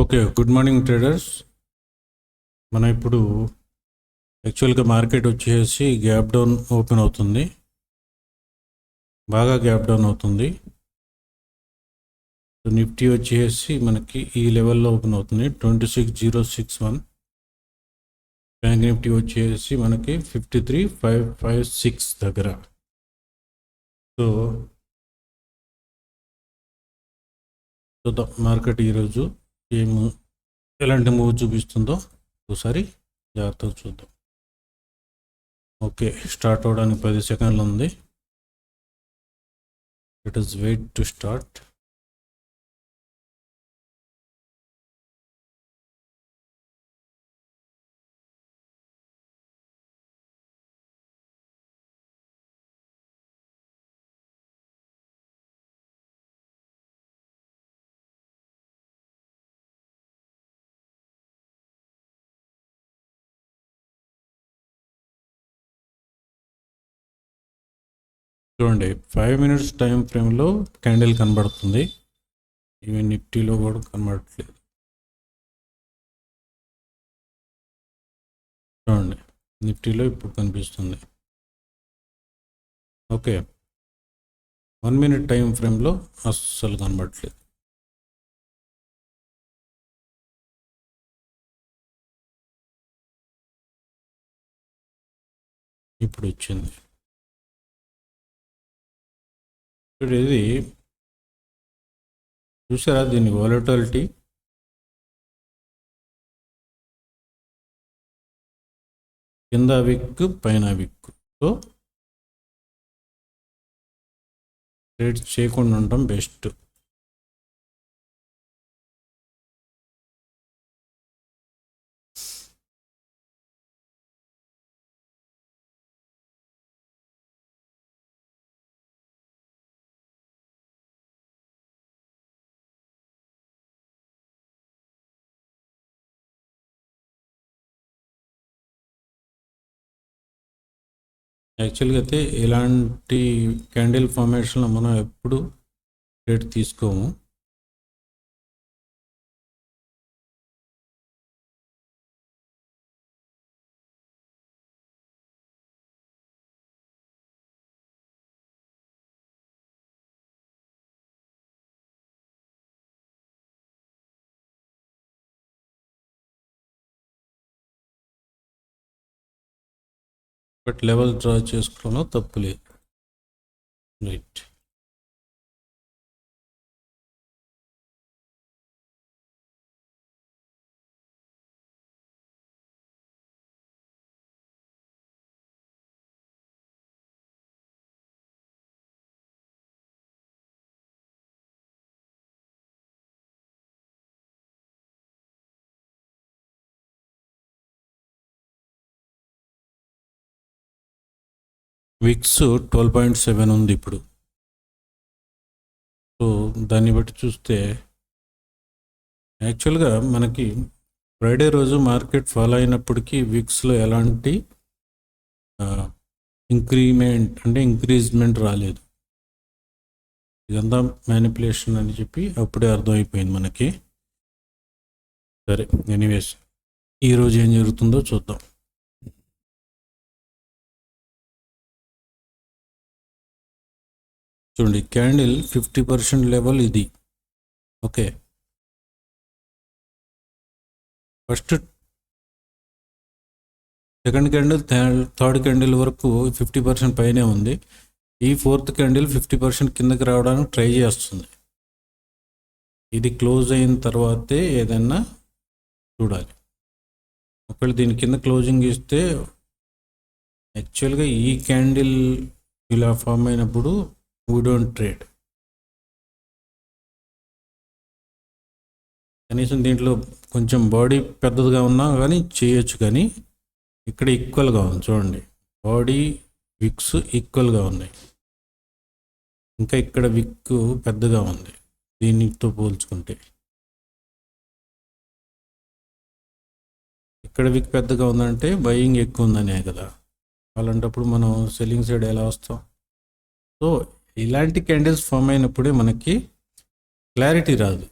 Okay, good morning traders. మనం ఇప్పుడు యాక్చువల్గా మార్కెట్ వచ్చేసి గ్యాప్ డౌన్ ఓపెన్ అవుతుంది, బాగా గ్యాప్ డౌన్ అవుతుంది. నిఫ్టీ వచ్చేసి మనకి ఈ లెవెల్లో ఓపెన్ అవుతుంది 26061. బ్యాంక్ నిఫ్టీ వచ్చేసి మనకి 53556 దగ్గర. సో చూద్దాం మార్కెట్ ఈరోజు ఎలాంటి మూవ్ చూపిస్తుందో ఒకసారి జాగ్రత్తగా చూద్దాం. ఓకే, స్టార్ట్ అవ్వడానికి 10 సెకండ్లు ఉంది. It is wait to start. చూడండి, 5 మినిట్స్ టైం ఫ్రేమ్లో క్యాండిల్ కనబడుతుంది. ఈవెన్ నిఫ్టీలో కూడా కనబడట్లేదు. చూడండి, నిఫ్టీలో ఇప్పుడు కనిపిస్తుంది. ఓకే, 1 మినిట్ టైం ఫ్రేమ్లో అస్సలు కనబడట్లేదు. ఇప్పుడు వచ్చింది. ఇప్పుడు ఇది చూసారా, దీని వాలటాలిటీ కింద విక్ పైన విక్. సో ట్రేడ్ చేయకుండా ఉండటం బెస్ట్. యాక్చువల్గా అయితే ఇలాంటి క్యాండిల్ ఫార్మేషన్లో మనం ఎప్పుడు ట్రేడ్ తీసుకోము. బట్ లెవెల్ డ్రా చేసుకోవడంలో తప్పు లేదు. రైట్, విక్స్ 12.7 ఉంది ఇప్పుడు. సో దాన్ని బట్టి చూస్తే యాక్చువల్గా మనకి ఫ్రైడే రోజు మార్కెట్ ఫాలో అయినప్పటికీ విక్స్లో ఎలాంటి ఇంక్రీజ్మెంట్ రాలేదు. ఇదంతా మ్యానిపులేషన్ అని చెప్పి అప్పుడే అర్థమైపోయింది మనకి. సరే, ఎనీవేస్ ఈరోజు ఏం జరుగుతుందో చూద్దాం. చూడండి, క్యాండిల్ 50% లెవెల్ ఇది. Okay, first second candle third candle వరకు 50% పైనే ఉంది. ఈ ఫోర్త్ క్యాండిల్ 50% కిందకి రావడానికి ట్రై చేస్తుంది. ఇది క్లోజ్ అయిన తర్వాతే ఏదైనా చూడాలి. ఒకవేళ దీని కింద క్లోజింగ్ ఇస్తే యాక్చువల్గా ఈ క్యాండిల్ ఇలా ఫామ్ అయినప్పుడు వీ డోంట్ ట్రేడ్. కనీసం దీంట్లో కొంచెం బాడీ పెద్దదిగా ఉన్నా కానీ చేయొచ్చు, కానీ ఇక్కడ ఈక్వల్గా ఉంది. చూడండి, బాడీ విక్స్ ఈక్వల్గా ఉన్నాయి. ఇంకా ఇక్కడ విక్ పెద్దగా ఉంది దీనితో పోల్చుకుంటే. ఇక్కడ విక్ పెద్దగా ఉందంటే బయింగ్ ఎక్కువ ఉందనే కదా. అలాంటప్పుడు మనం సెల్లింగ్ సైడ్ ఎలా వస్తాం? సో ఇలాంటి క్యాండిల్స్ ఫామ్ అయినప్పుడే మనకి క్లారిటీ రాదు.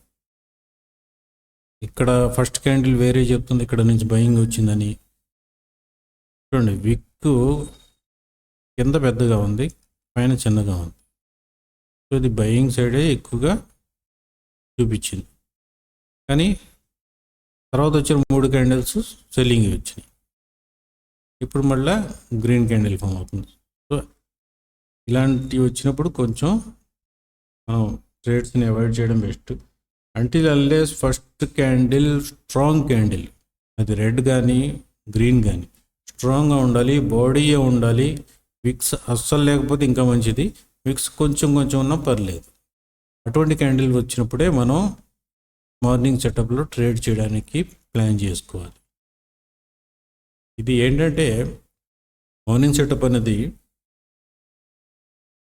ఇక్కడ ఫస్ట్ క్యాండిల్ వేరే చెప్తుంది, ఇక్కడ నుంచి బయింగ్ వచ్చిందని. చూడండి, విక్ కింద పెద్దగా ఉంది, పైన చిన్నగా ఉంది. సో ఇది బయింగ్ సైడే ఎక్కువగా చూపించింది. కానీ తర్వాత వచ్చిన 3 క్యాండిల్స్ సెల్లింగ్ వచ్చినాయి. ఇప్పుడు మళ్ళీ గ్రీన్ క్యాండిల్ ఫామ్ అవుతుంది. సో ఇలాంటివి వచ్చినప్పుడు కొంచెం మనం ట్రేడ్స్ని అవాయిడ్ చేయడం best. Until unless first candle strong candle, అది రెడ్ కానీ గ్రీన్ కానీ స్ట్రాంగ్గా ఉండాలి, బాడీయే ఉండాలి. విక్స్ అస్సలు లేకపోతే ఇంకా మంచిది, విక్స్ కొంచెం కొంచెం ఉన్నా పర్లేదు. అటువంటి క్యాండిల్ వచ్చినప్పుడే మనం మార్నింగ్ సెటప్లో ట్రేడ్ చేయడానికి ప్లాన్ చేసుకోవాలి. ఇది ఏంటంటే మార్నింగ్ సెటప్ అనేది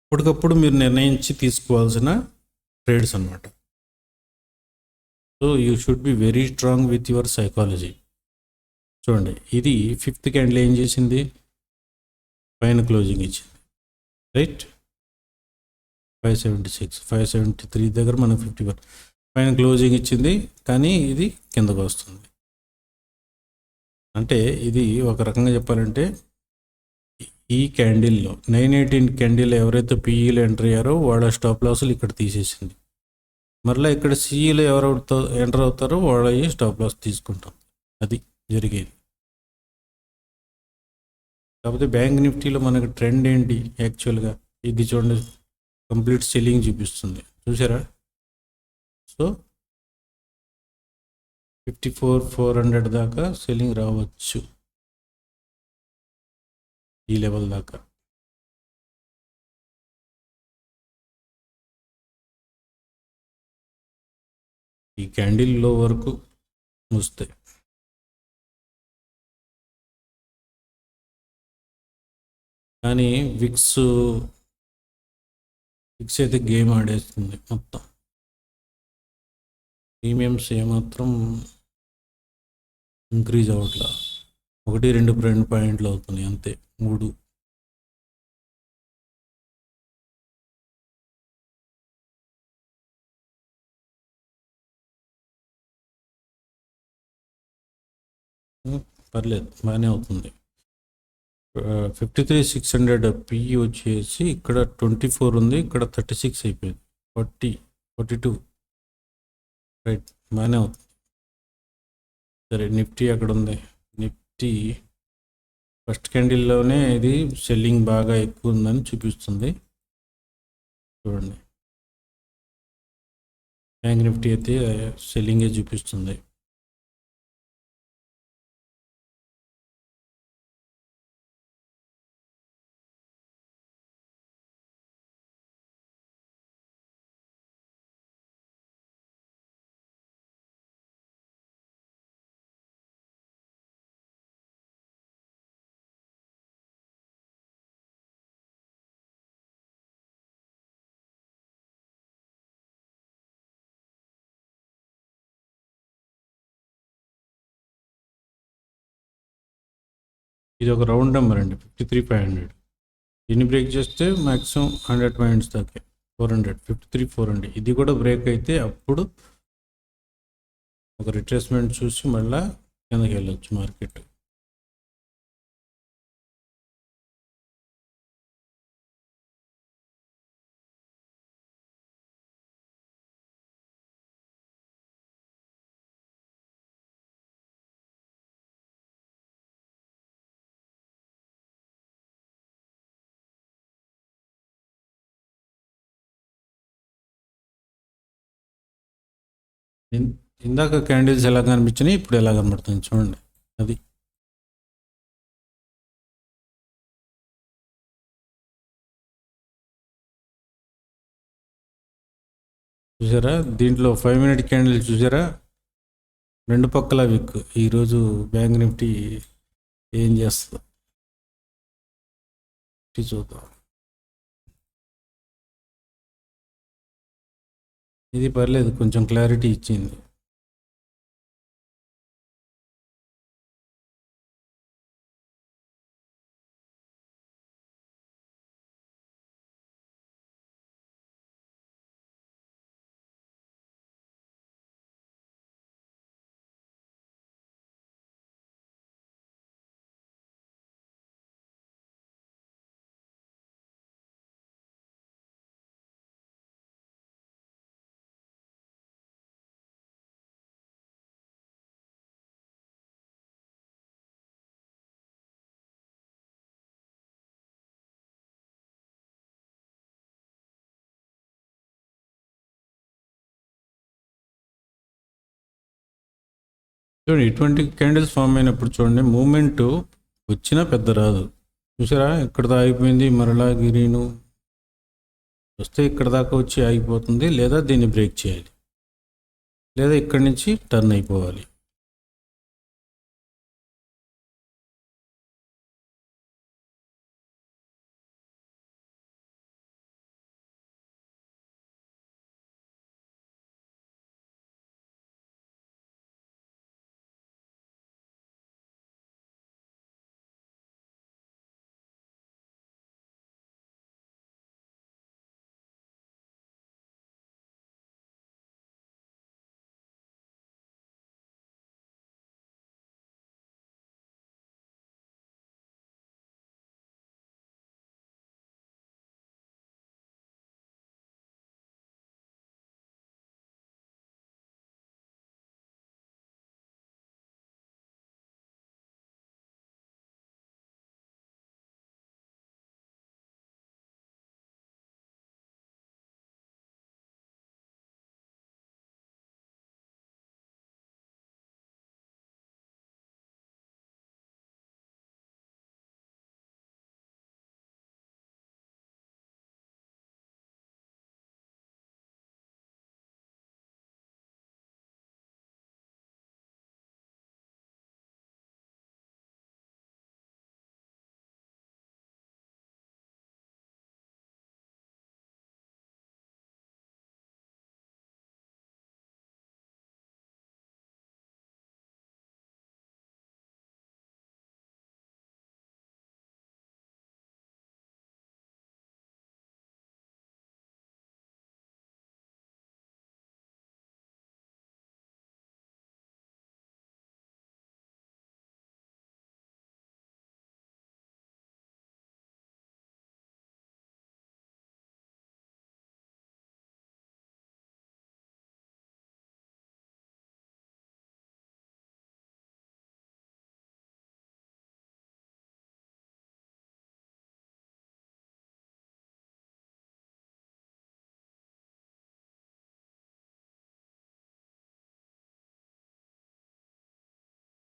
అప్పటికప్పుడు మీరు నిర్ణయించి తీసుకోవాల్సిన ట్రేడ్స్ అన్నమాట. So you should be very strong with your psychology. చూడండి, ఇది 5th క్యాండిల్ ఏం చేసింది, పైన క్లోజింగ్ ఇచ్చింది, రైట్. 576, 573 దగ్గర మనకు 50 పైన క్లోజింగ్ ఇచ్చింది, కానీ ఇది కిందకు వస్తుంది. అంటే ఇది ఒక రకంగా చెప్పాలంటే ఈ క్యాండిల్లో 918 క్యాండిల్ ఎవరైతే పీఈలో ఎంటర్ అయ్యారో వాళ్ళ స్టాప్ లాసులు ఇక్కడ తీసేసింది. మరలా ఇక్కడ సిఈలో ఎవరు ఎంటర్ అవుతారో వాళ్ళ స్టాప్ లాస్ తీసుకుంటాం. అది జరిగేది. కాకపోతే బ్యాంక్ నిఫ్టీలో మనకు ట్రెండ్ ఏంటి యాక్చువల్గా, ఇది చూడండి, కంప్లీట్ సెల్లింగ్ చూపిస్తుంది, చూసారా. సో 54,400 దాకా సెల్లింగ్ రావచ్చు, ఈ లెవెల్ దాకా. ఈ క్యాండిల్లో వరకు వస్తాయి. కానీ విక్స్ అయితే గేమ్ ఆడేస్తుంది మొత్తం. ప్రీమియమ్స్ ఏమాత్రం ఇంక్రీజ్ అవ్వట్లా, 1-2 పాయింట్లు అవుతున్నాయి అంతే, 3. పర్లేదు, బాగానే అవుతుంది. 53,600 పిఈ వచ్చేసి ఇక్కడ 24 ఉంది, ఇక్కడ 36 అయిపోయింది, 42 రైట్, బాగానే అవుతుంది. సరే, నిఫ్టీ అక్కడ ఉంది. నిఫ్టీ ఫస్ట్ క్యాండిల్లోనే ఇది సెల్లింగ్ బాగా ఎక్కువ ఉందని చూపిస్తుంది. చూడండి, బ్యాంక్ నిఫ్టీ అయితే సెల్లింగే చూపిస్తుంది. ఇది ఒక రౌండ్ నెంబర్ అండి, 53,500. దీన్ని బ్రేక్ చేస్తే మ్యాక్సిమం 100 పాయింట్స్ దాకా, 400, 53,400. ఇది కూడా బ్రేక్ అయితే అప్పుడు ఒక రిట్రేస్మెంట్ చూసి మళ్ళీ కిందకి వెళ్ళొచ్చు మార్కెట్. ఇందాక క్యాండిల్స్ ఎలా కనిపించినాయి, ఇప్పుడు ఎలా కనబడుతుంది చూడండి. అది చూసారా, దీంట్లో 5 మినిట్ క్యాండిల్ చూసారా, 2 పక్కల విక్. ఈరోజు బ్యాంక్ నిఫ్టీ ఏం చేస్తుందో చూద్దాం. ఇది పర్లేదు, కొంచెం క్లారిటీ ఇచ్చింది. చూడండి, ఇటువంటి క్యాండిల్స్ ఫామ్ అయినప్పుడు చూడండి, మూమెంట్ వచ్చినా పెద్ద రాదు. చూసారా, ఇక్కడ దాకా ఆగిపోయింది, మరలా గ్రీను వస్తే ఇక్కడ దాకా వచ్చి ఆగిపోతుంది, లేదా దీన్ని బ్రేక్ చేయాలి, లేదా ఇక్కడి నుంచి టర్న్ అయిపోవాలి.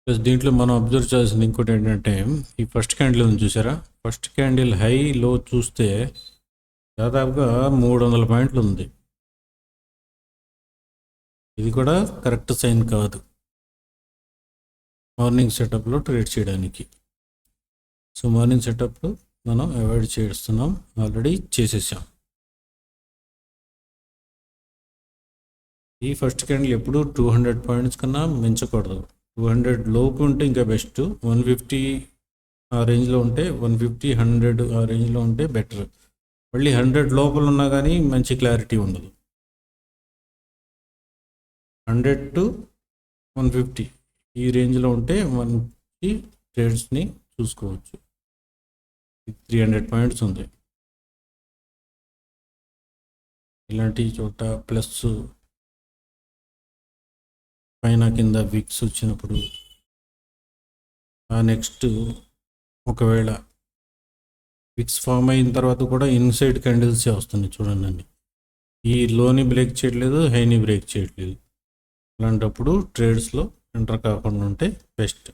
ప్లస్ దీంట్లో మనం అబ్జర్వ్ చేయాల్సింది ఇంకోటి ఏంటంటే, ఈ ఫస్ట్ క్యాండిల్ ఉంది చూసారా, ఫస్ట్ క్యాండిల్ హై లో చూస్తే దాదాపుగా 300 పాయింట్లు ఉంది. ఇది కూడా కరెక్ట్ సైన్ కాదు మార్నింగ్ సెటప్లో ట్రేడ్ చేయడానికి. సో మార్నింగ్ సెటప్లో మనం అవాయిడ్ చేస్తున్నాం, ఆల్రెడీ చేసేసాం. ఈ ఫస్ట్ క్యాండిల్ ఎప్పుడు 200 పాయింట్స్ కన్నా మించకూడదు. 200 లోపు ఉంటే ఇంకా బెస్ట్. 150 ఆ రేంజ్లో ఉంటే, 150 100 ఆ రేంజ్లో ఉంటే బెటర్. మళ్ళీ 100 లోపల ఉన్నా కానీ మంచి క్లారిటీ ఉండదు. 100 to 150 ఈ రేంజ్లో ఉంటే మంచి ట్రేడ్స్ని చూసుకోవచ్చు. 300 పాయింట్స్ ఉంది ఇలాంటి చోట. ప్లస్ పైన కింద విక్స్ వచ్చినప్పుడు, నెక్స్ట్ ఒకవేళ విక్స్ ఫామ్ అయిన తర్వాత కూడా ఇన్సైడ్ క్యాండిల్సే వస్తుంది చూడండి. ఈ లోని బ్రేక్ చేయట్లేదు, హైని బ్రేక్ చేయట్లేదు. అలాంటప్పుడు ట్రేడ్స్లో ఎంటర్ కాకుండా ఉంటే బెస్ట్.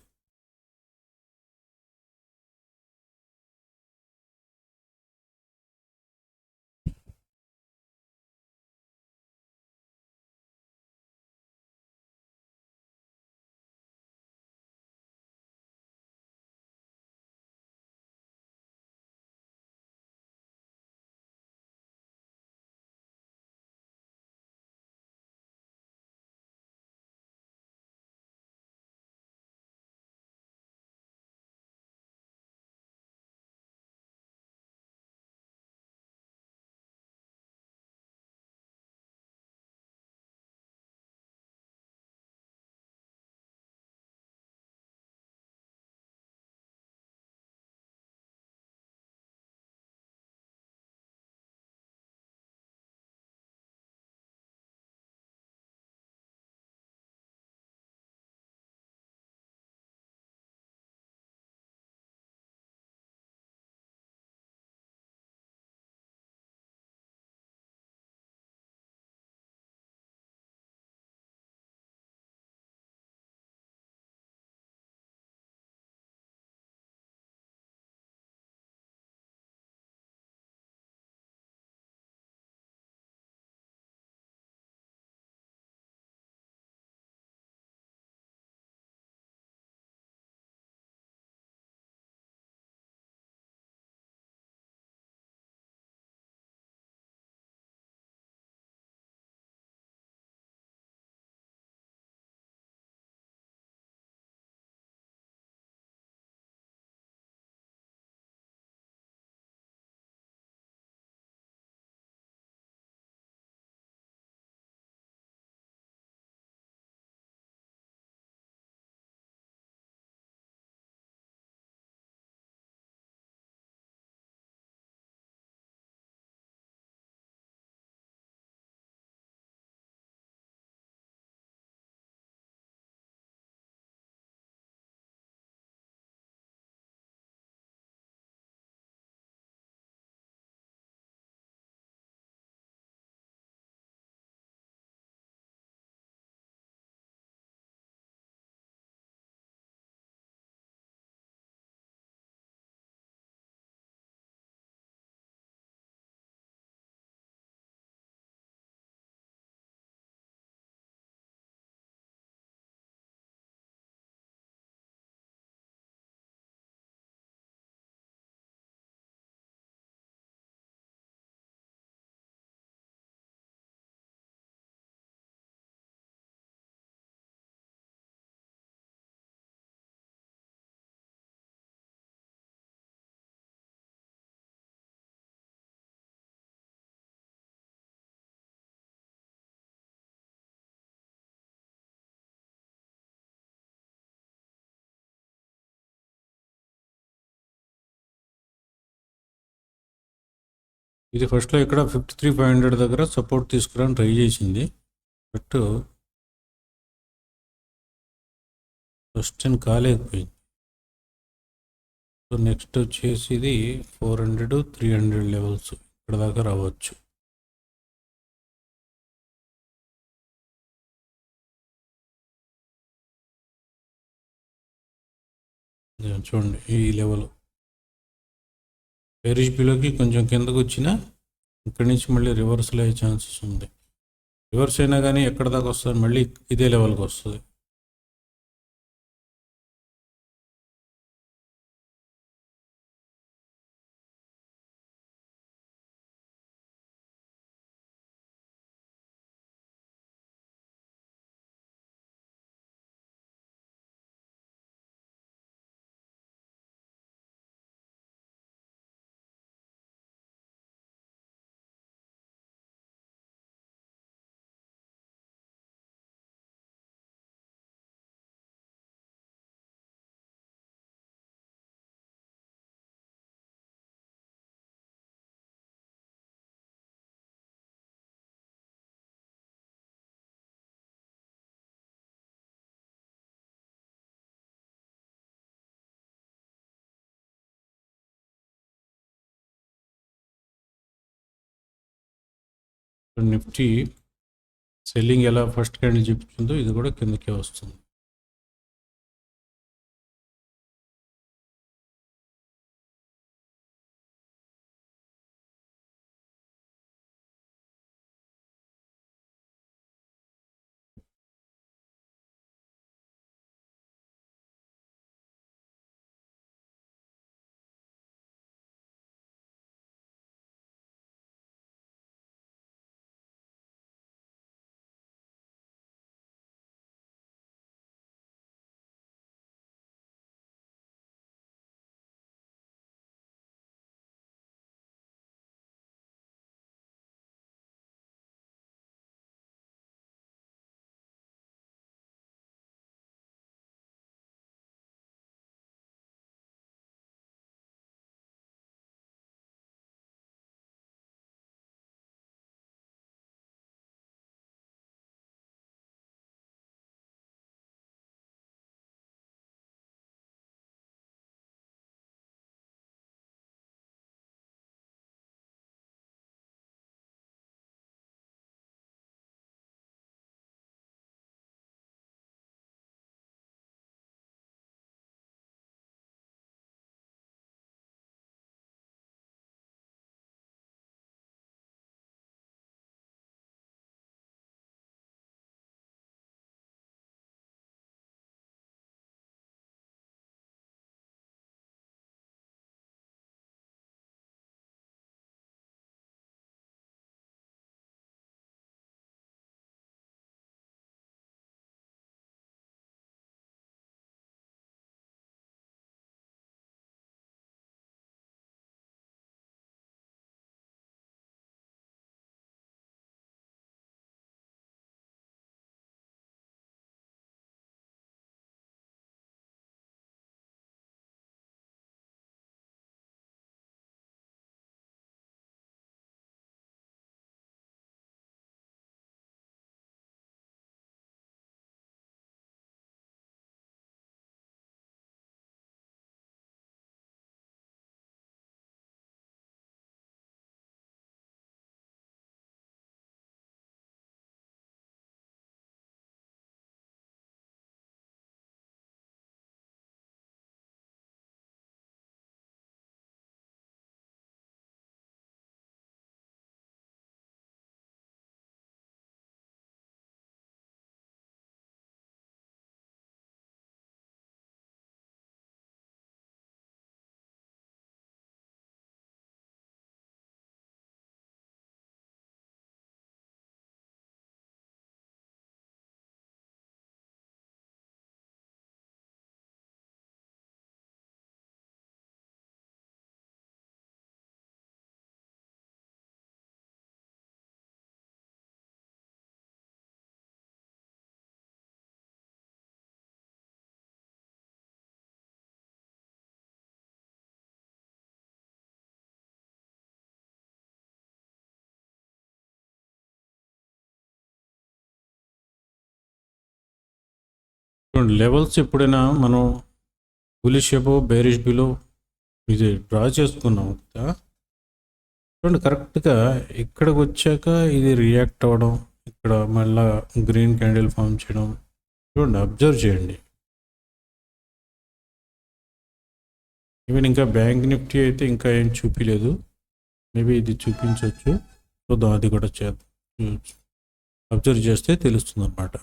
ఇది ఫస్ట్లో ఇక్కడ 53,500 దగ్గర సపోర్ట్ తీసుకురాని ట్రై చేసింది, బట్ సస్టైన్ కాలేకపోయింది. సో నెక్స్ట్ వచ్చేసి ఇది 400, 300 లెవెల్స్ ఇక్కడ దాకా రావచ్చు. చూడండి ఈ లెవెల్ బేరిష్ బిలోకి కొంచెం కిందకు వచ్చినా ఇక్కడి నుంచి మళ్ళీ రివర్సల్ అయ్యే ఛాన్సెస్ ఉంది. రివర్స్ అయినా కానీ ఎక్కడ దాకా వస్తుంది, మళ్ళీ ఇదే లెవెల్కి వస్తుంది. నిఫ్టీ సెల్లింగ్ ఎలా ఫస్ట్ క్యాండిల్ చూపించిందో ఇది కూడా కిందకే వస్తుంది. చూడండి లెవెల్స్ ఎప్పుడైనా మనం బులిష్ అబో బేరిష్ బిలో ఇది డ్రా చేసుకున్నాం కదా, చూడండి కరెక్ట్గా ఇక్కడికి వచ్చాక ఇది రియాక్ట్ అవ్వడం, ఇక్కడ మళ్ళా గ్రీన్ క్యాండిల్ ఫామ్ చేయడం, చూడండి అబ్జర్వ్ చేయండి. ఈవెన్ ఇంకా బ్యాంక్ నిఫ్టీ అయితే ఇంకా ఏం చూపించలేదు, మేబీ ఇది చూపించవచ్చు. చూద్దాం, అది కూడా చేద్దాం, అబ్జర్వ్ చేస్తే తెలుస్తుంది అన్నమాట.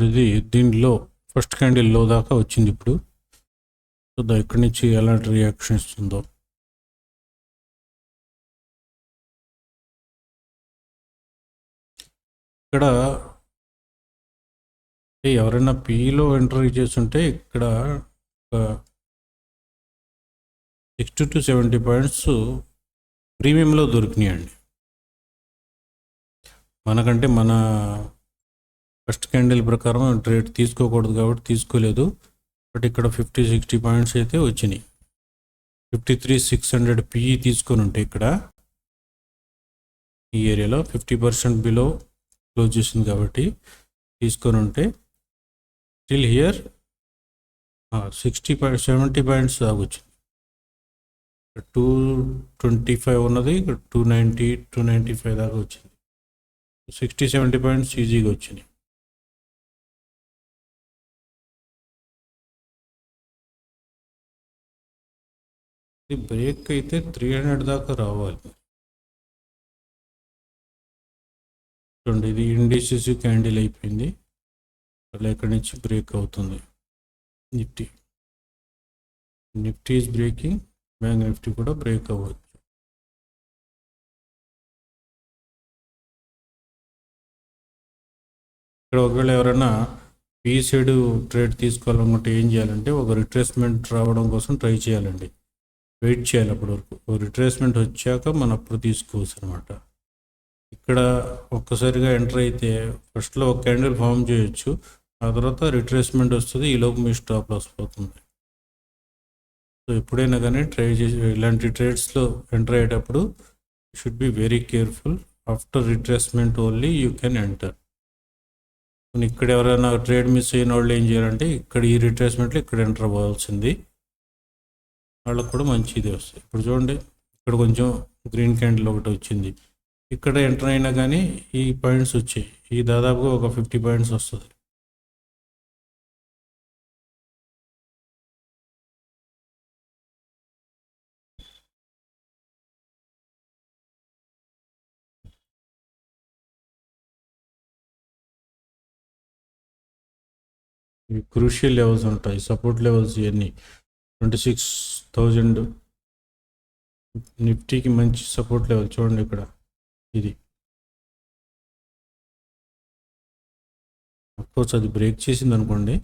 ఇది దీనిలో ఫస్ట్ క్యాండిల్ లో దాకా వచ్చింది. ఇప్పుడు చూద్దాం ఇక్కడి నుంచి ఎలాంటి రియాక్షన్ ఇస్తుందో. ఇక్కడ ఎవరైనా పీలో ఎంట్రీ చేస్తుంటే ఇక్కడ 60 to 70 పాయింట్స్ ప్రీమియంలో దొరికినాయండి. మనకంటే మన ఫస్ట్ క్యాండిల్ ప్రకారం ట్రేడ్ తీసుకోకూడదు కాబట్టి తీసుకోలేదు. బట్ ఇక్కడ 50-60 పాయింట్స్ అయితే వచ్చినాయి. 53,600 పిఈ తీసుకొని ఉంటే ఇక్కడ ఈ ఏరియాలో 50% బిలో క్లోజ్ చేసింది కాబట్టి తీసుకొని ఉంటే స్టిల్ హియర్ 70 పాయింట్స్ దాకా వచ్చింది. 225 ఉన్నది, 295 దాకా వచ్చింది. 60-70 పాయింట్స్ ఈజీగా వచ్చినాయి. ఇది బ్రేక్ అయితే 300 దాకా రావాలి. చూడండి ఇది ఇండిసిసివ్ క్యాండిల్ అయిపోయింది, అలా ఇక్కడి నుంచి బ్రేక్ అవుతుంది. Nifty is breaking, bank Nifty కూడా బ్రేక్ అవ్వచ్చు. ఇక్కడ ఒకవేళ ఎవరైనా పీ సైడ్ ట్రేడ్ తీసుకోవాలనుకుంటే ఏం చేయాలంటే ఒక రిట్రేస్మెంట్ రావడం కోసం ట్రై చేయాలండి. వెయిట్ చేయాలి అప్పటి వరకు. ఒక రిట్రేస్మెంట్ వచ్చాక మనం అప్పుడు తీసుకోవచ్చు అనమాట. ఇక్కడ ఒక్కసారిగా ఎంటర్ అయితే ఫస్ట్లో ఒక క్యాండిల్ ఫామ్ చేయొచ్చు, ఆ తర్వాత రిట్రేస్మెంట్ వస్తుంది, ఈలోపు మీ స్టాప్ లాస్ పోతుంది. సో ఎప్పుడైనా కానీ ట్రై చేసి ఇలాంటి ట్రేడ్స్లో ఎంటర్ అయ్యేటప్పుడు should be very careful. After retracement only you can enter. ఇక్కడ ఎవరైనా ట్రేడ్ మిస్ అయిన వాళ్ళు ఏం చేయాలంటే ఇక్కడ ఈ రిట్రేస్మెంట్లో ఇక్కడ ఎంటర్ అవ్వాల్సింది, వాళ్ళకు కూడా మంచి ఇది వస్తుంది. ఇప్పుడు చూడండి ఇక్కడ కొంచెం గ్రీన్ క్యాండిల్ ఒకటి వచ్చింది, ఇక్కడ ఎంటర్ అయినా కానీ ఈ పాయింట్స్ వచ్చాయి, ఈ దాదాపుగా ఒక 50 పాయింట్స్ వస్తుంది. ఇవి క్రూషియల్ లెవెల్స్ ఉంటాయి, సపోర్ట్ లెవెల్స్ ఇవన్నీ. 26,000 నిఫ్టీకి మంచి సపోర్ట్ లెవెల్ చూడండి ఇక్కడ. ఇది అఫ్కోర్స్ అది బ్రేక్ చేసింది అనుకోండి,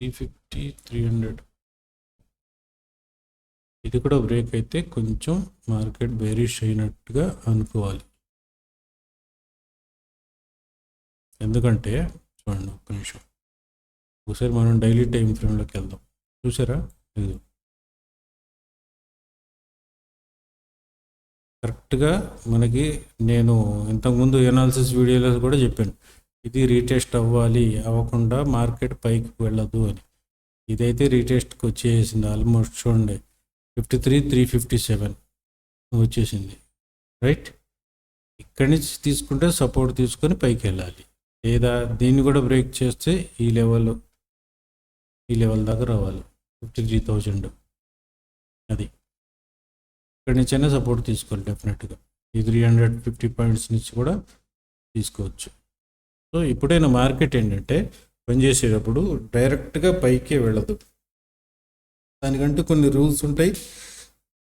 350, 300. ఇది కూడా బ్రేక్ అయితే కొంచెం మార్కెట్ బేరిష్ అయినట్టుగా అనుకోవాలి. ఎందుకంటే చూడండి, ఒక్క నిమిషం, ఒకసారి మనం డైలీ టైం ఫ్రేమ్లోకి వెళ్దాం. చూసారా, ఇది కరెక్ట్గా మనకి, నేను ఇంతకుముందు ఎనాలిసిస్ వీడియోలో కూడా చెప్పాను, ఇది రీటెస్ట్ అవ్వకుండా మార్కెట్ పైకి వెళ్ళదు అని. ఇదైతే రీటెస్ట్కి వచ్చేసింది ఆల్మోస్ట్. చూడండి, 53,357 వచ్చేసింది, రైట్. ఇక్కడి నుంచి తీసుకుంటే సపోర్ట్ తీసుకొని పైకి వెళ్ళాలి, లేదా దీన్ని కూడా బ్రేక్ చేస్తే ఈ లెవెల్ దాకా రావాలి, 53,000. అది ఇక్కడి నుంచైనా సపోర్ట్ తీసుకోవాలి డెఫినెట్గా. ఈ 350 పాయింట్స్ నుంచి కూడా తీసుకోవచ్చు. సో ఇప్పుడైనా మార్కెట్ ఏంటంటే పనిచేసేటప్పుడు డైరెక్ట్గా పైకే వెళ్ళదు, దానికంటే కొన్ని రూల్స్ ఉంటాయి,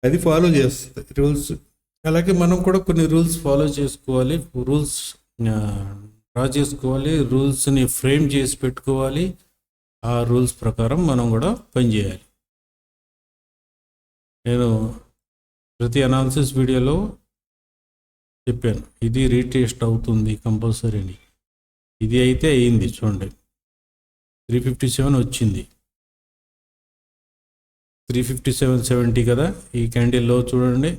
అది ఫాలో చేస్తుంది రూల్స్. అలాగే మనం కూడా కొన్ని రూల్స్ ఫాలో చేసుకోవాలి, రూల్స్ డ్రా చేసుకోవాలి, రూల్స్ని ఫ్రేమ్ చేసి పెట్టుకోవాలి. ఆ రూల్స్ ప్రకారం మనం కూడా పనిచేయాలి. నేను ప్రతి అనాలిసిస్ వీడియోలో చెప్పాను, ఇది రీటెస్ట్ అవుతుంది కంపల్సరీ అని. ఇది అయితే అయ్యింది, చూడండి 357 వచ్చింది, 357.70 కదా. ఈ క్యాండిల్లో చూడండి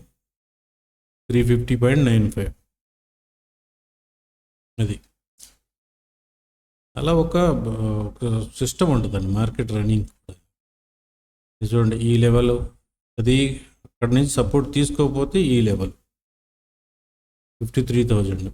350.95. అది అలా ఒక సిస్టమ్ ఉంటుందండి మార్కెట్ రన్నింగ్. చూడండి ఈ లెవెల్, అది అక్కడి నుంచి సపోర్ట్ తీసుకోకపోతే ఈ లెవెల్ 53,000.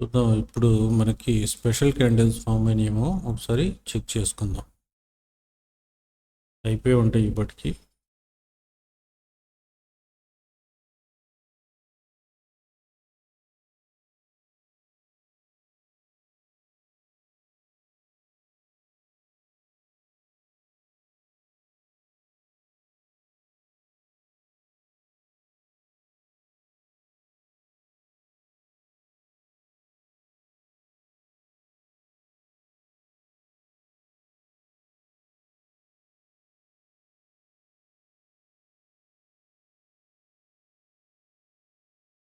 చూద్దాం, ఇప్పుడు మనకి స్పెషల్ క్యాండిల్స్ ఫామ్ అయినాయేమో ఒకసారి చెక్ చేసుకుందాం. అయిపోయి ఉంటాయి ఇప్పటికి.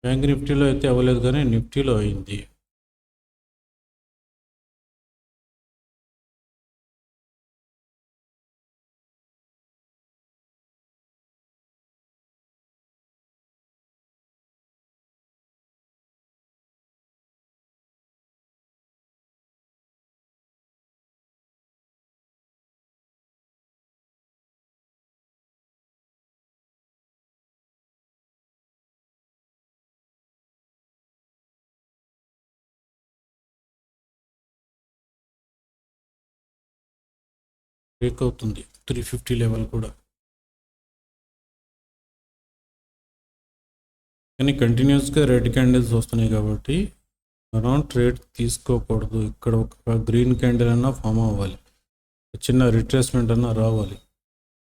బ్యాంక్ నిఫ్టీలో అయితే అవ్వలేదు, కానీ నిఫ్టీలో అయింది. బ్రేక్ అవుతుంది 350 లెవెల్ కూడా, కానీ కంటిన్యూస్గా రెడ్ క్యాండిల్స్ వస్తున్నాయి కాబట్టి మనం ట్రేడ్ తీసుకోకూడదు. ఇక్కడ ఒక గ్రీన్ క్యాండిల్ అన్నా ఫామ్ అవ్వాలి, చిన్న రిట్రేస్మెంట్ అన్నా రావాలి,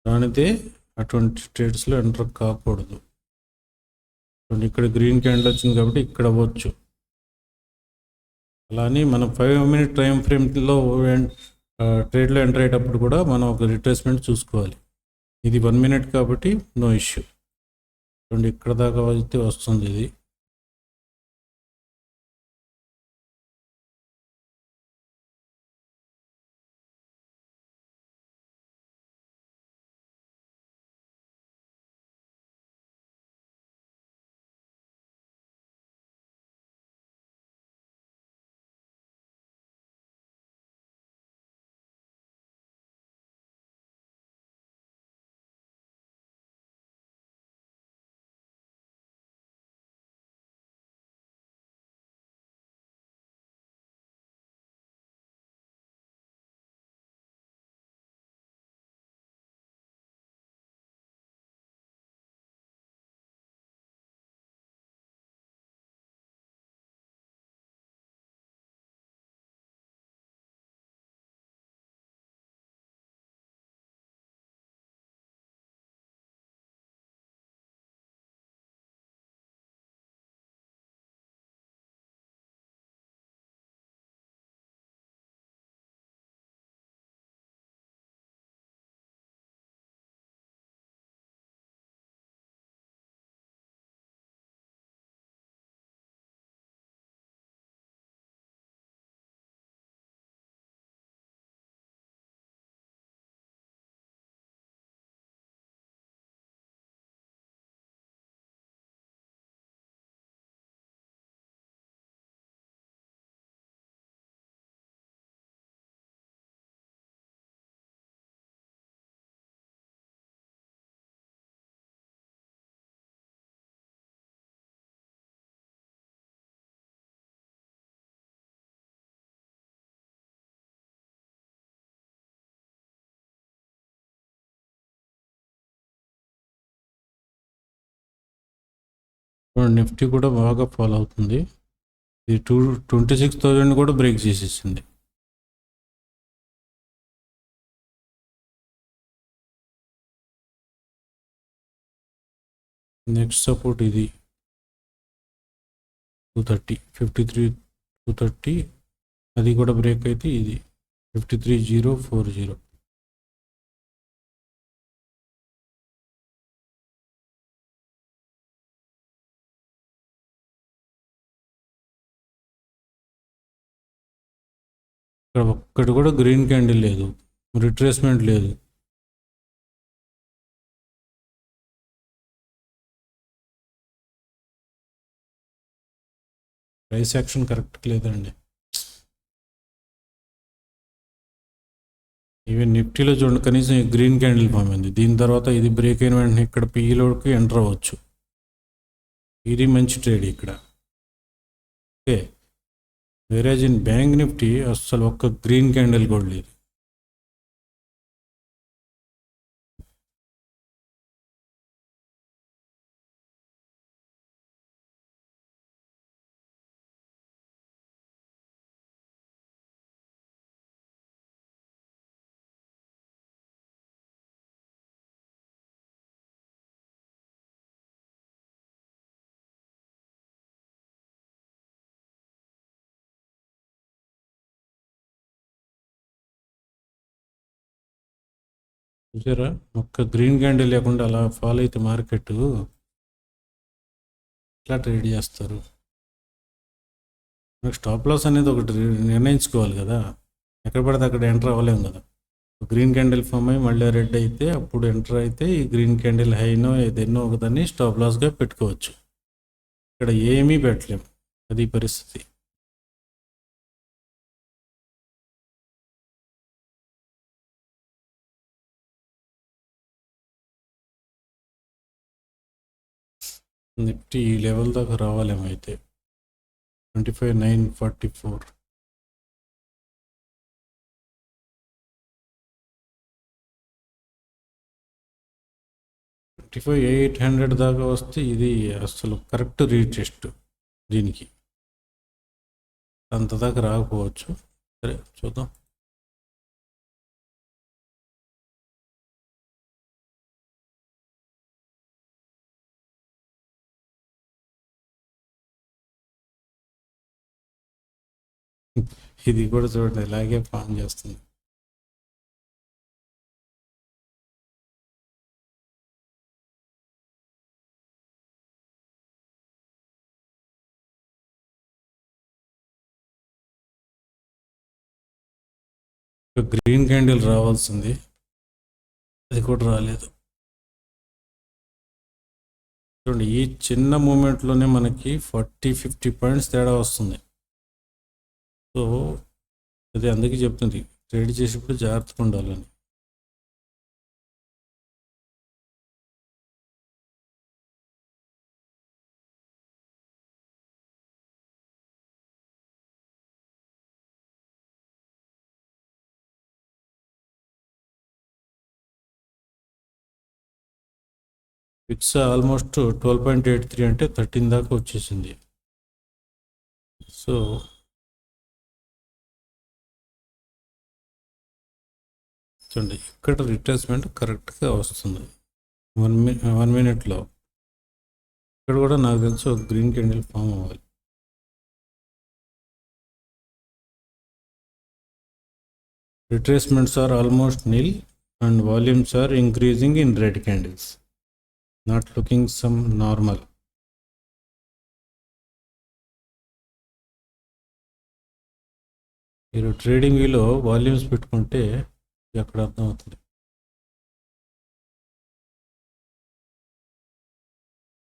రానిదే అటువంటి ట్రేడ్స్లో ఎంటర్ కాకూడదు. ఇక్కడ గ్రీన్ క్యాండిల్ వచ్చింది కాబట్టి ఇక్కడ అవ్వచ్చు. అలానే మనం 5 minute టైం ఫ్రేమ్లో ట్రేడ్లో ఎంటర్ అయ్యేటప్పుడు కూడా మనం ఒక రిట్రేస్మెంట్ చూసుకోవాలి. ఇది 1 minute కాబట్టి నో ఇష్యూ. చూడండి ఇక్కడ దాకా అయితే వస్తుంది ఇది. నిఫ్టీ కూడా బాగా ఫాలో అవుతుంది. ఇది 26,000 కూడా బ్రేక్ చేసేసింది. నెక్స్ట్ సపోర్ట్ ఇది 230, 53, 230. అది కూడా బ్రేక్ అయితే ఇది 53,040. ఇక్కడ ఒక్కటి కూడా గ్రీన్ క్యాండిల్ లేదు, రిట్రేస్మెంట్ లేదు. ప్రైస్ యాక్షన్ కరెక్ట్ లేదండి. ఈవెన్ నిఫ్టీలో చూడండి, కనీసం గ్రీన్ క్యాండిల్ ఫామ్ అయింది. దీని తర్వాత ఇది బ్రేక్ అయిన వెంటనే ఇక్కడ పీలోకి ఎంటర్ అవ్వచ్చు. ఇది మంచి ట్రేడ్ ఇక్కడ. ఓకే, వేరేజ్ ఇన్ బ్యాంక్ నిఫ్టీ అస్సలు ఒక్క గ్రీన్ క్యాండిల్ కూడా లేదు. చూసారా, ఒక్క గ్రీన్ క్యాండిల్ లేకుండా అలా ఫాలో అయితే మార్కెట్ ఎట్లా ట్రేడ్ చేస్తారు? మనకు స్టాప్ లాస్ అనేది ఒకటి నిర్ణయించుకోవాలి కదా. ఎక్కడ పడితే అక్కడ ఎంటర్ అవ్వలేము కదా. గ్రీన్ క్యాండిల్ ఫామ్ అయ్యి మళ్ళీ రెడ్ అయితే అప్పుడు ఎంటర్ అయితే ఈ గ్రీన్ క్యాండిల్ హైనో ఏదైనా ఒకదాన్ని స్టాప్ లాస్గా పెట్టుకోవచ్చు. ఇక్కడ ఏమీ పెట్టలేము, అది పరిస్థితి. నిఫ్టీ ఈ లెవెల్ దాకా రావాలేమో అయితే 25,944. 25,800 దాకా వస్తే ఇది అసలు కరెక్ట్ రీటెస్ట్. దీనికి అంత దాకా రాకపోవచ్చు. సరే చూద్దాం. ఇది కూడా చూడండి ఇలాగే ఫామ్ చేస్తుంది. గ్రీన్ క్యాండిల్ రావాల్సింది, అది కూడా రాలేదు. చూడండి, ఈ చిన్న మూమెంట్లోనే మనకి 40-50 పాయింట్స్ తేడా వస్తుంది. సో అది అందుకే చెప్తుంది ట్రేడ్ చేసేప్పుడు జాగ్రత్తగా ఉండాలని. ఫిక్స్ ఆల్మోస్ట్ 12.83 అంటే 13 దాకా వచ్చేసింది. సో చూడండి, ఇక్కడ రిట్రేస్మెంట్ కరెక్ట్గా వస్తుంది 1 మినిట్లో. ఇక్కడ కూడా నాకు తెలిసి ఒక గ్రీన్ క్యాండిల్ ఫామ్ అవ్వాలి. Retracements are almost nil and volumes are increasing in red candles. Not looking some normal. మీరు ట్రేడింగ్ వ్యూలో వాల్యూమ్స్ పెట్టుకుంటే అక్కడ అర్థమవుతుంది.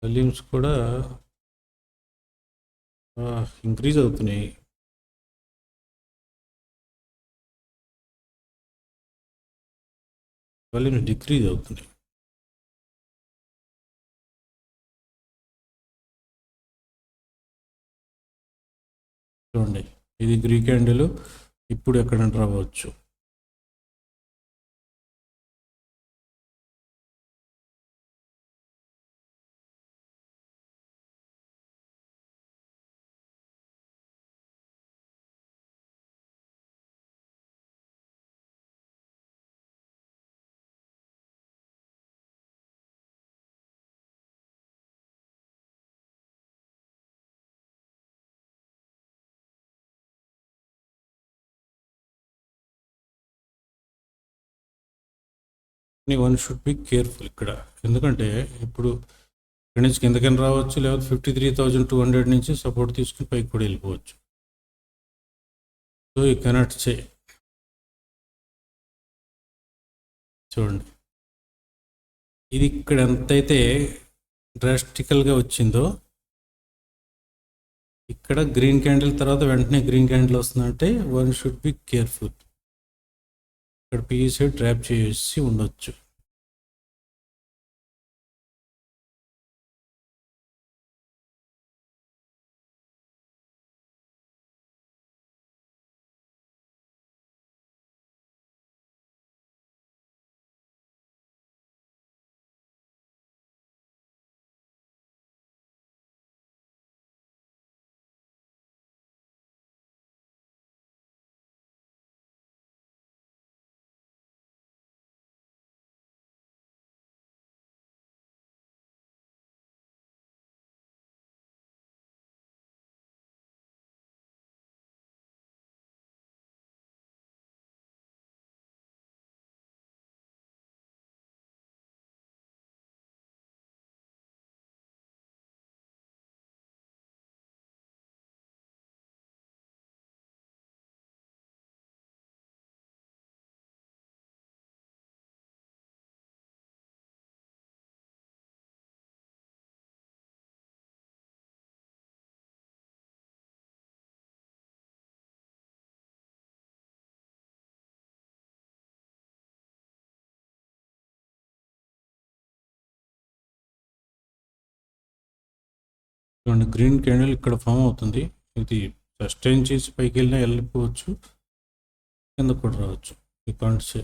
వాల్యూమ్స్ కూడా ఇంక్రీజ్ అవుతున్నాయి. వాల్యూమ్స్ డిక్రీజ్ అవుతున్నాయి. చూడండి, ఇది గ్రీన్ క్యాండిల్ ఇప్పుడు ఎక్కడ ఎంటర్ అవ్వచ్చు. వన్ షుడ్ బి కేర్ఫుల్ ఇక్కడ. ఎందుకంటే ఇప్పుడు ఇక్కడి నుంచి కిందకైనా రావచ్చు, లేకపోతే 53,200 నుంచి సపోర్ట్ తీసుకుని పైకి కూడా వెళ్ళిపోవచ్చు. So you cannot say. చూడండి, ఇది ఇక్కడ ఎంతైతే డ్రాస్టికల్గా వచ్చిందో, ఇక్కడ గ్రీన్ క్యాండిల్ తర్వాత వెంటనే గ్రీన్ క్యాండిల్ వస్తుందంటే వన్ షుడ్ బి కేర్ఫుల్. ఇక్కడ పీసీ ట్రాప్ చేసి ఉండొచ్చు. చూడండి, గ్రీన్ క్యాండిల్ ఇక్కడ ఫామ్ అవుతుంది. ఇది సస్టైన్ చేసి పైకి వెళ్ళినా వెళ్ళిపోవచ్చు, కింద కూడా రావచ్చు. You can't say.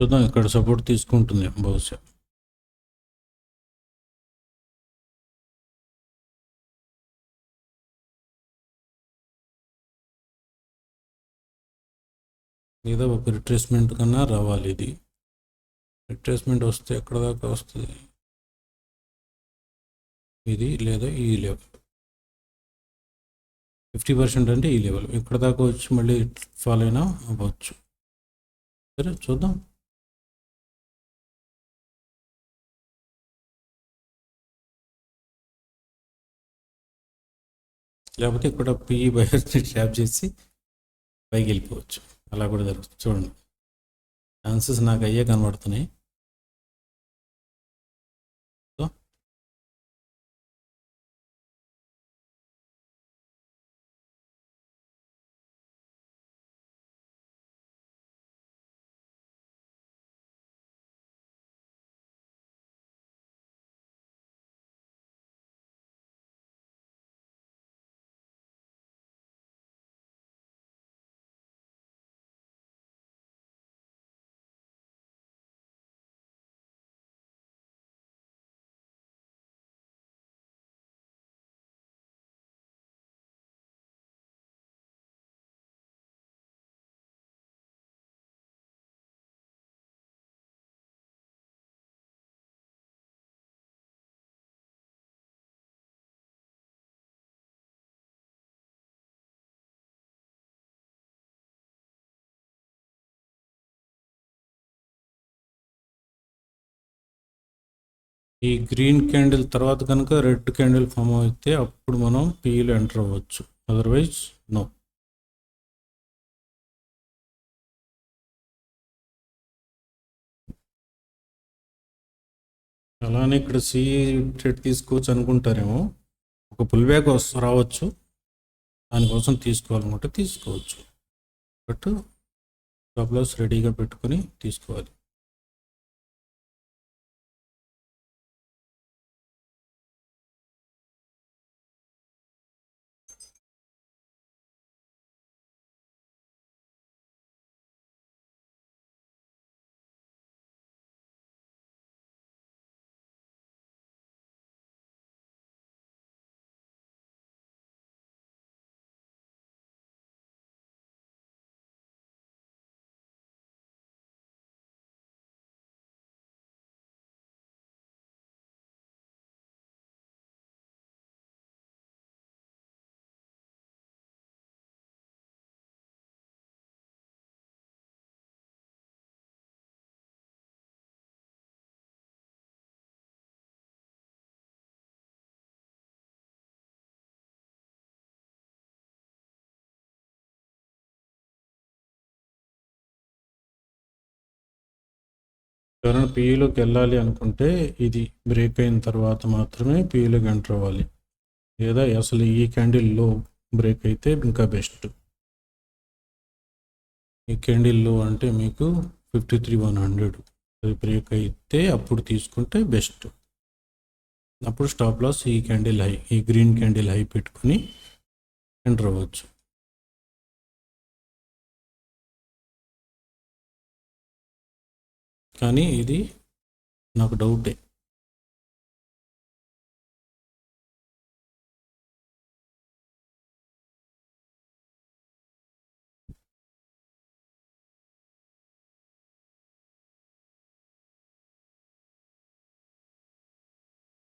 చూద్దాం, ఇక్కడ సపోర్ట్ తీసుకుంటుంది బహుశా. లేదా ఒక రిట్రేస్మెంట్ కన్నా రావాలి. ఇది రిట్రేస్మెంట్ వస్తే ఎక్కడ దాకా వస్తుంది ఇది, లేదా ఈ లెవెల్ 50% అంటే ఈ లెవెల్ ఇక్కడ దాకా వచ్చి మళ్ళీ ఫాల్ అయినా అవ్వచ్చు. సరే చూద్దాం. లేకపోతే ఇక్కడ పిఈ బయర్ని ట్యాప్ చేసి పైకి వెళ్ళిపోవచ్చు. అలా కూడా జరుగుతుంది. చూడండి, ఛాన్సెస్ నాకు అయ్యే కనబడుతున్నాయి. ఈ గ్రీన్ క్యాండిల్ తర్వాత కనుక రెడ్ క్యాండిల్ ఫామ్ అయితే అప్పుడు మనం పీఈలో ఎంటర్ అవ్వచ్చు, అదర్వైజ్ నో. అలానే ఇక్కడ సి ట్రేడ్ తీసుకోవచ్చు అనుకుంటారేమో, ఒక పుల్ బ్యాక్ రావచ్చు, దానికోసం తీసుకోవాలనుకుంటే తీసుకోవచ్చు. బట్ స్టాప్ లాస్ రెడీగా పెట్టుకొని తీసుకోవాలి. ఎవరైనా పీఈలోకి వెళ్ళాలి అనుకుంటే ఇది బ్రేక్ అయిన తర్వాత మాత్రమే పీఈలోకి ఎంటర్ అవ్వాలి, లేదా అసలు ఈ క్యాండిల్లో బ్రేక్ అయితే ఇంకా బెస్ట్. ఈ క్యాండిల్లో అంటే మీకు 53,100 అది బ్రేక్ అయితే అప్పుడు తీసుకుంటే బెస్ట్. అప్పుడు స్టాప్ లాస్ ఈ క్యాండిల్ హై, ఈ గ్రీన్ క్యాండిల్ హై పెట్టుకుని ఎంటర్ అవ్వచ్చు. కానీ ఇది నాకు డౌటే.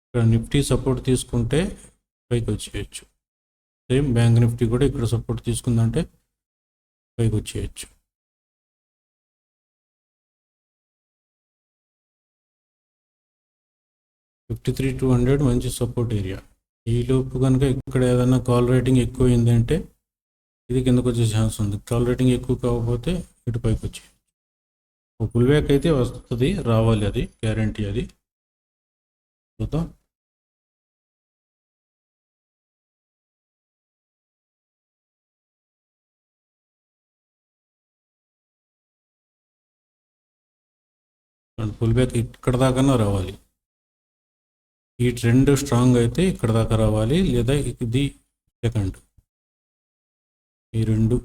ఇక్కడ నిఫ్టీ సపోర్ట్ తీసుకుంటే పైకి వచ్చేయచ్చు. సేమ్ బ్యాంక్ నిఫ్టీ కూడా ఇక్కడ సపోర్ట్ తీసుకుందంటే పైకి వచ్చేయచ్చు. $53,200 మంచి సపోర్ట్ ఏరియా. ఈలోపు కనుక ఇక్కడ ఏదైనా కాల్ రేటింగ్ ఎక్కువైంది అంటే ఇది కిందకు వచ్చే ఛాన్స్ ఉంది. కాల్ రేటింగ్ ఎక్కువ కాకపోతే ఇటు పైకి వచ్చి ఒక పుల్ బ్యాక్ అయితే వస్తుంది, రావాలి, అది గ్యారంటీ. అది చూద్దాం. పుల్ బ్యాక్ ఇక్కడ దాకా రావాలి. ఈ ట్రెండ్ స్ట్రాంగ్ అయితే ఇక్కడ దాకా రావాలి, లేదా ఇది సెకండ్. ఈ రెండు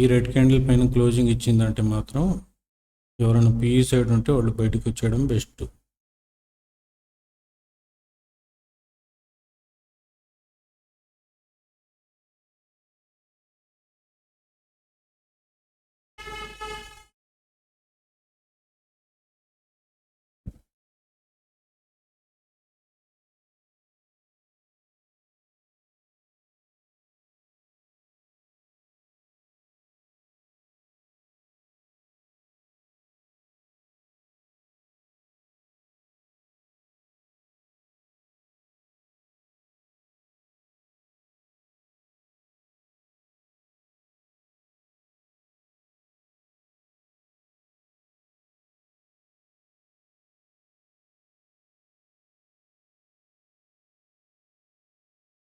ఈ రెడ్ క్యాండిల్ పైన క్లోజింగ్ ఇచ్చిందంటే మాత్రం ఎవరైనా పీఈ సైడ్ ఉంటే వాళ్ళు బయటకు వచ్చేయడం బెస్ట్.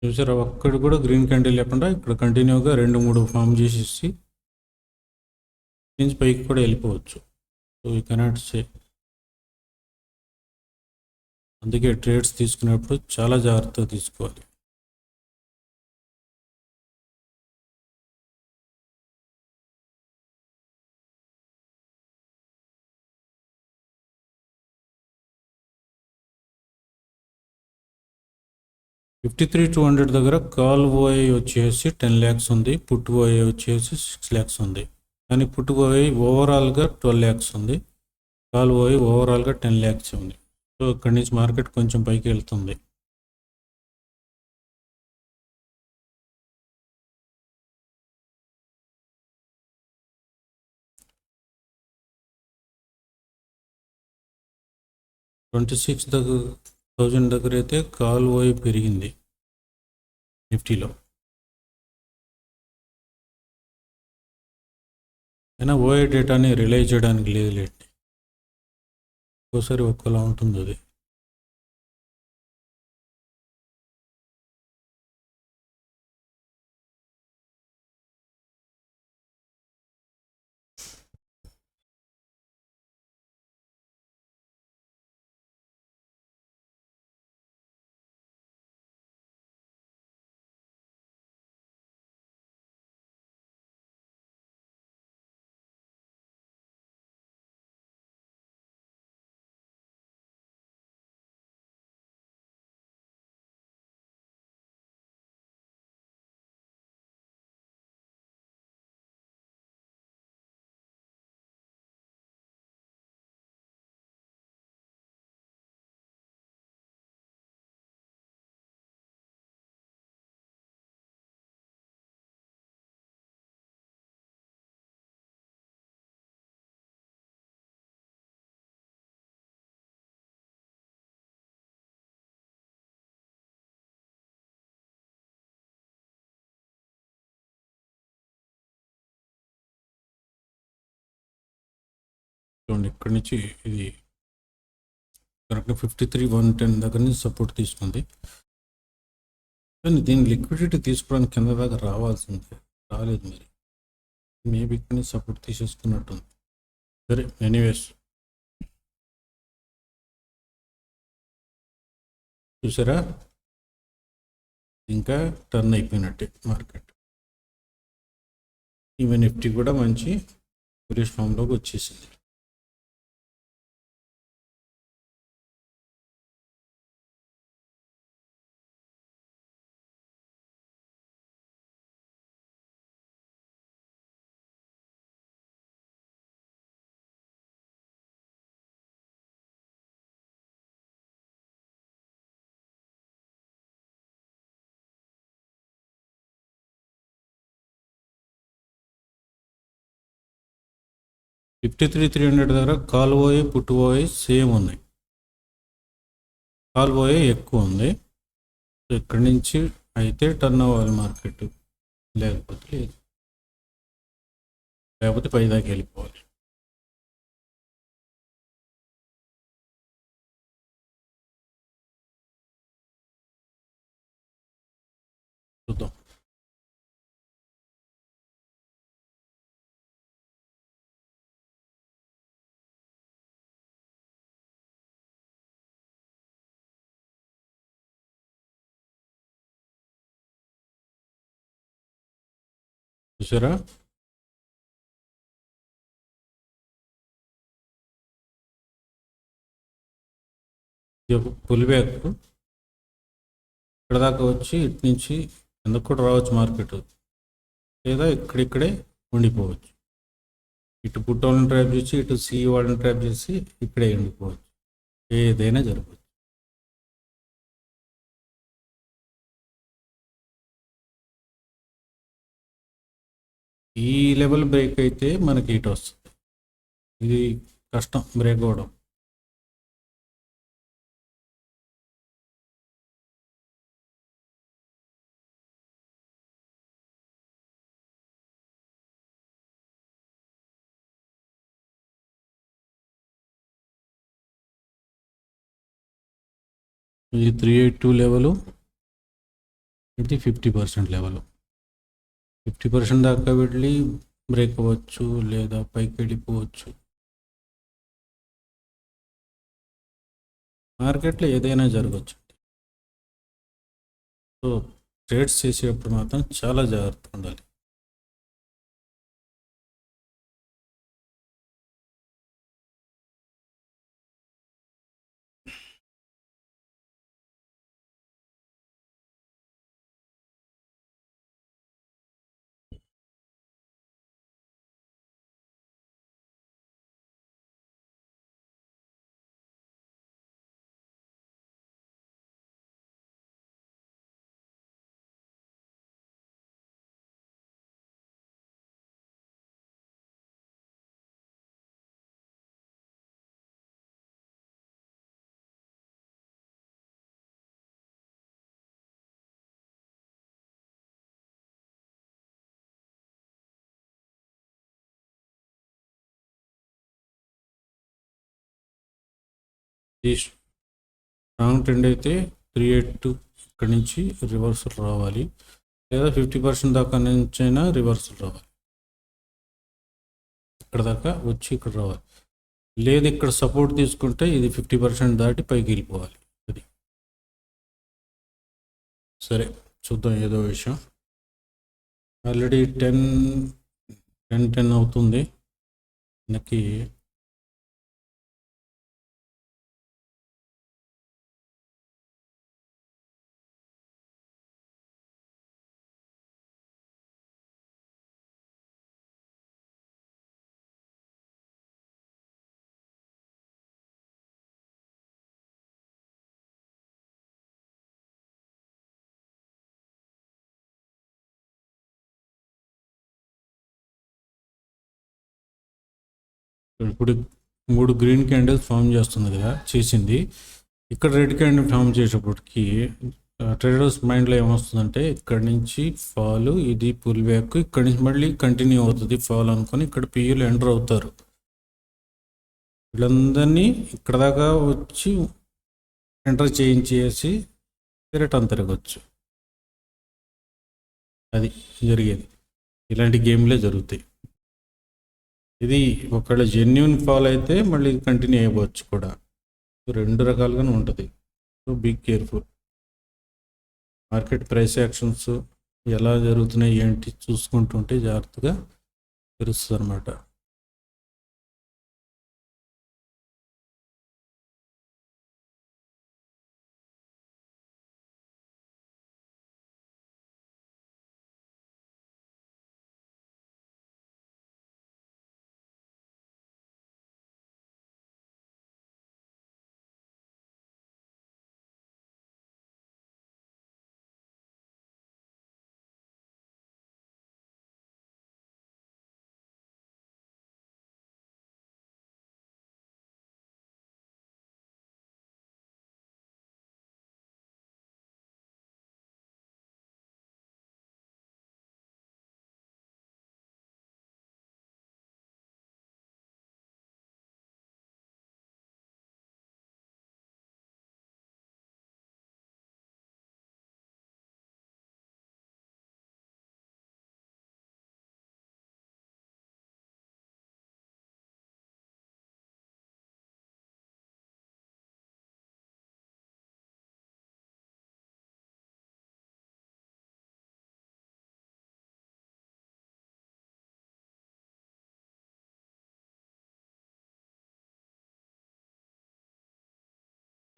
చూసారా, ఒక్కడు కూడా గ్రీన్ క్యాండిల్ లేకుండా ఇక్కడ కంటిన్యూగా 2-3 ఫామ్ చేసేసి నుంచి పైకి కూడా వెళ్ళిపోవచ్చు. So you cannot say. అందుకే ట్రేడ్స్ తీసుకునేప్పుడు చాలా జాగ్రత్తగా తీసుకోవాలి. $53,200 దగ్గర కాల్ ఓఐ వచ్చేసి 10 lakhs ఉంది, పుట్ ఓఐ వచ్చేసి 6 lakhs ఉంది. కానీ పుట్ ఓఐ ఓవరాల్గా 12 lakhs ఉంది, కాల్ ఓఐ ఓవరాల్గా 10 lakhs ఉంది. సో ఇక్కడి నుంచి మార్కెట్ కొంచెం పైకి వెళ్తుంది. 26,000 దగ్గర అయితే కాల్ ఓయి పెరిగింది నిఫ్టీలో. అయినా ఓఏ డేటాని రిలై చేయడానికి లేదులేండి, ఒక్కోసారి ఒక్కోలా ఉంటుంది అది. చూడండి, ఇక్కడి నుంచి ఇది కరెక్ట్గా 53,110 దగ్గర నుంచి సపోర్ట్ తీసుకుంది. కానీ దీని లిక్విడిటీ తీసుకోవడానికి కింద దాకా రావాల్సింది, రాలేదు. మరి మేబీ ఇక్కడి నుంచి సపోర్ట్ తీసేసుకున్నట్టుంది. సరే, ఎనీవేస్, చూసారా, ఇంకా టర్న్ అయిపోయినట్టే మార్కెట్. ఈవెన్ నిఫ్టీ కూడా మంచి బులిష్ ఫామ్లోకి వచ్చేసింది. $53,300 దగ్గర call OI put OI same ఉన్నాయి. కాల్ ఓఏ ఎక్కువ ఉంది. ఇక్కడి నుంచి అయితే టర్న్ అవ్వాలి మార్కెట్, లేకపోతే లేదు, లేకపోతే పైదాకా వెళ్ళిపోవాలి. చూద్దాం. చూసారా, పుల్ బ్యాక్ ఇక్కడ దాకా వచ్చి ఇటు నుంచి ఎందుకు కూడా రావచ్చు మార్కెట్, లేదా ఇక్కడిక్కడే ఉండిపోవచ్చు. ఇటు పుట్ వాళ్ళని ట్రాప్ చేసి, ఇటు సి వాళ్ళని ట్రాప్ చేసి ఇక్కడే ఉండిపోవచ్చు. ఏదైనా జరగవచ్చు. ఈ లెవెల్ బ్రేక్ అయితే మనకి ఇటు వస్తుంది. ఇది కష్టం బ్రేక్ అవ్వడం. ఇది 382 లెవెలు, ఇది 50% లెవెలు. 50% దాకా వెళ్ళి బ్రేక్ అవ్వచ్చు, లేదా పైకి వెళ్ళిపోవచ్చు. మార్కెట్లో ఏదైనా జరగచ్చు. సో ట్రేడ్స్ చేసేటప్పుడు మాత్రం చాలా జాగ్రత్తగా ఉండాలి. ఈ స్ట్రాంగ్ ట్రెండ్ అయితే 382 ఇక్కడి నుంచి రివర్సల్ రావాలి, లేదా 50% దాకా నుంచి అయినా రివర్సల్ రావాలి. ఇక్కడ దాకా వచ్చి ఇక్కడ రావాలి, లేదు ఇక్కడ సపోర్ట్ తీసుకుంటే ఇది 50% దాటి పైకి వెళ్ళిపోవాలి. అది సరే, చూద్దాం ఏదో విషయం. ఆల్రెడీ 10 అవుతుంది. మనకి ఇప్పుడు 3 గ్రీన్ క్యాండిల్స్ ఫామ్ చేస్తుంది కదా, చేసింది. ఇక్కడ రెడ్ క్యాండిల్ ఫామ్ చేసేటప్పటికి ట్రేడర్స్ మైండ్లో ఏమొస్తుందంటే ఇక్కడి నుంచి ఫాల్, ఇది పుల్ బ్యాక్, ఇక్కడి నుంచి మళ్ళీ కంటిన్యూ అవుతుంది ఫాల్ అనుకొని ఇక్కడ పియూలు ఎంటర్ అవుతారు. వీళ్ళందరినీ ఇక్కడ దాకా వచ్చి ఎంటర్ చేయించేసి రిటర్న్ తిరగచ్చు. అది జరిగేది. ఇలాంటి గేమ్లే జరుగుతాయి. ఇది ఒకవేళ జెన్యున్ ఫాల్ అయితే మళ్ళీ కంటిన్యూ అయిపోవచ్చు కూడా. రెండు రకాలుగానే ఉంటుంది. So be careful. Market price actions ఎలా జరుగుతున్నాయి ఏంటి చూసుకుంటుంటే జాగ్రత్తగా తెలుస్తుంది అన్నమాట.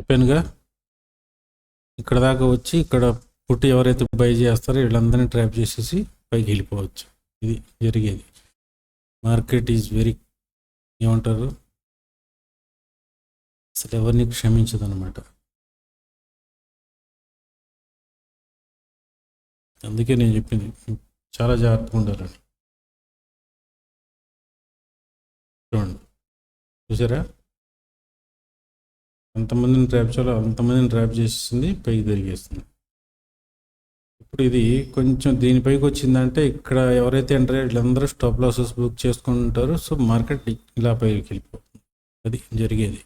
చెప్పానుగా, ఇక్కడ దాకా వచ్చి ఇక్కడ పుట్టి ఎవరైతే బై చేస్తారో వీళ్ళందరినీ ట్రాప్ చేసేసి పైకి వెళ్ళిపోవచ్చు. ఇది జరిగేది. మార్కెట్ ఈజ్ వెరీ, ఏమంటారు, అసలు ఎవరిని క్షమించదు అనమాట. అందుకే నేను చెప్పింది చాలా జాగ్రత్తగా ఉండాలని. చూడండి, చూసారా, అంతమందిని ట్రాప్ చేయాలో అంతమందిని ట్రాప్ చేసేసింది, పైకి తిరిగేస్తుంది. ఇప్పుడు ఇది కొంచెం దీనిపైకి వచ్చిందంటే ఇక్కడ ఎవరైతే ఎంటర్ అయ్యారో వీళ్ళందరూ స్టాప్ లాసెస్ బుక్ చేసుకుంటారు. సో మార్కెట్ ఇలా పైకి వెళ్ళిపోతుంది. అది జరిగేది.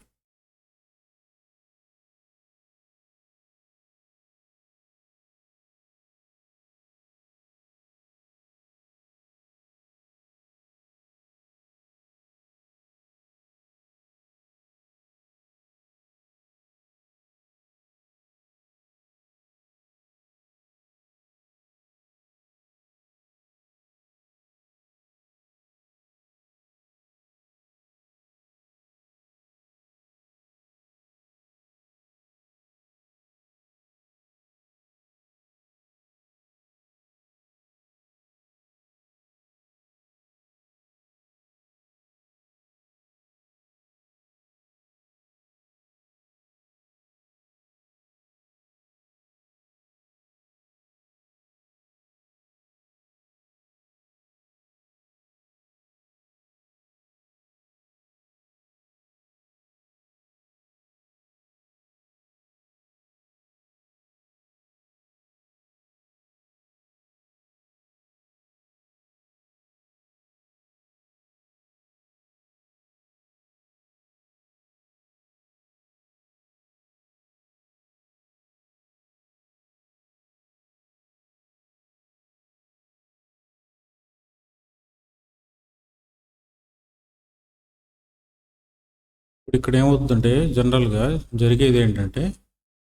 ఇప్పుడు ఇక్కడ ఏమవుతుందంటే జనరల్గా జరిగేది ఏంటంటే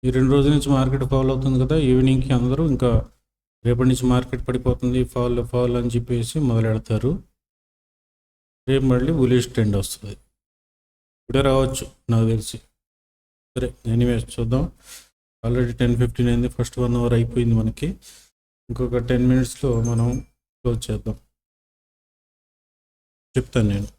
ఈ 2 రోజుల నుంచి మార్కెట్ ఫాల్ అవుతుంది కదా, ఈవినింగ్కి అందరూ ఇంకా రేపటి నుంచి మార్కెట్ పడిపోతుంది, ఫాల్ ఫాల్ అని చెప్పేసి మొదలెడతారు. రేపు మళ్ళీ బులిష్ ట్రెండ్ వస్తుంది. ఇప్పుడే రావచ్చు నాకు తెలిసి. సరే, ఎనీవేస్ చూద్దాం. ఆల్రెడీ 10:15 అయింది, ఫస్ట్ 1 అవర్ అయిపోయింది మనకి. ఇంకొక 10 minutesలో మనం క్లోజ్ చేద్దాం. చెప్తాను నేను.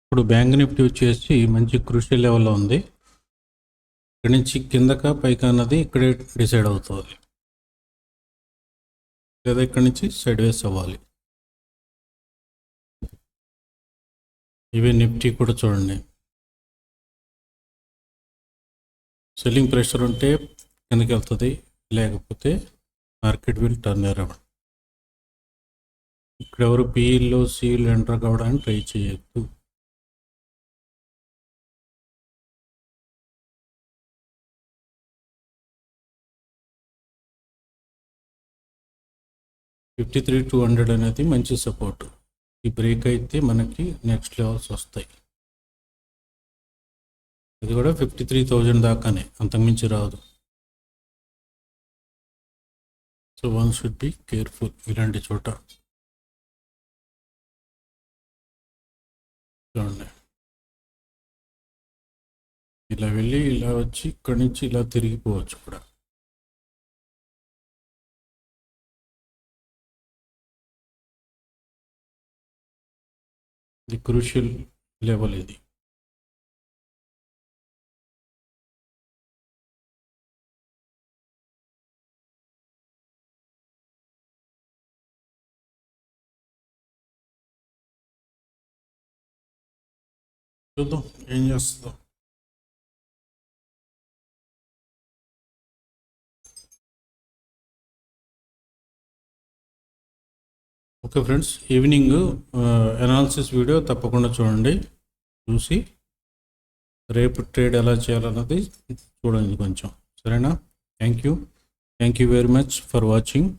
ఇప్పుడు బ్యాంక్ నిఫ్టీ వచ్చేసి మంచి క్రూషియల్ లెవెల్లో ఉంది. ఇక్కడ నుంచి కిందక పైకా అన్నది ఇక్కడే డిసైడ్ అవుతుంది, లేదా ఇక్కడ నుంచి సైడ్ వేస్ అవ్వాలి. ఇవే నిఫ్టీ కూడా చూడండి, సెల్లింగ్ ప్రెషర్ ఉంటే కిందకి వెళ్తుంది, లేకపోతే మార్కెట్ విల్ టర్న్ అరౌండ్. ఇక్కడ ఎవరు పీఈల్లో సీఈలు ఎంటర్ కావడానికి ట్రై చేయొద్దు. $53,200 అనేది మంచి సపోర్ట్. ఈ బ్రేక్ అయితే మనకి నెక్స్ట్ లెవెల్స్ వస్తాయి. ఇది కూడా 53,000 దాకానే, అంతకుమించి రాదు. So one should be careful ఇలాంటి చోట. చూడండి, ఇలా వెళ్ళి ఇలా వచ్చి ఇక్కడి నుంచి ఇలా తిరిగిపోవచ్చు కూడా. ఇది క్రూషియల్ లెవెల్ ఇది. చూద్దాం ఏం చేస్తుందో. Okay friends, evening analysis video తప్పకుండా చూడండి. చూసి రేపు ట్రేడ్ ఎలా చేయాలన్నది చూడండి కొంచెం, సరేనా? Thank you very much for watching.